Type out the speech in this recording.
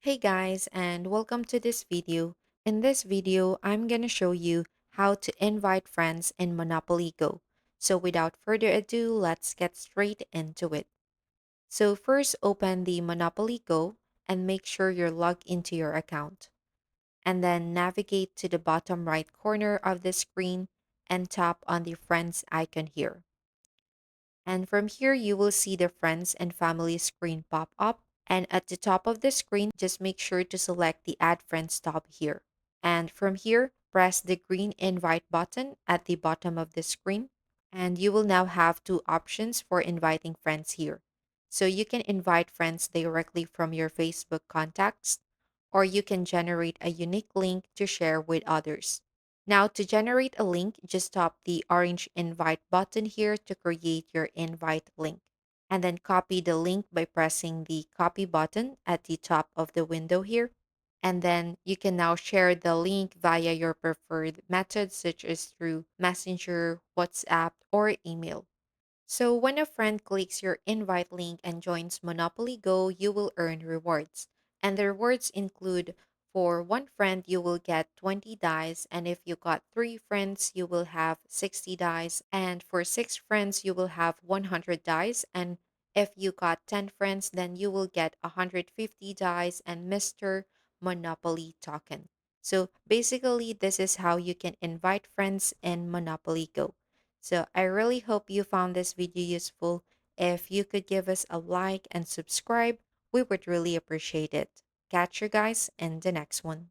Hey guys, and welcome to this video. In this video, I'm gonna show you how to invite friends in Monopoly Go. So without further ado, let's get straight into it. So first open the Monopoly Go and make sure you're logged into your account. And then navigate to the bottom right corner of the screen and tap on the friends icon here. And from here, you will see the friends and family screen pop up. And at the top of the screen, just make sure to select the Add Friends tab here. And from here, press the green invite button at the bottom of the screen. And you will now have two options for inviting friends here. So you can invite friends directly from your Facebook contacts, or you can generate a unique link to share with others. Now, to generate a link, just tap the orange invite button here to create your invite link. And then copy the link by pressing the copy button at the top of the window here. And then you can now share the link via your preferred method, such as through Messenger, WhatsApp, or email. So, when a friend clicks your invite link and joins Monopoly Go, you will earn rewards. And the rewards include for one friend, you will get 20 dice. And if you got three friends, you will have 60 dice. And for six friends, you will have 100 dice. And if you got 10 friends, then you will get 150 dice and Mr. Monopoly token. So, basically, this is how you can invite friends in Monopoly Go. So I really hope you found this video useful. If you could give us a like and subscribe, we would really appreciate it. Catch you guys in the next one.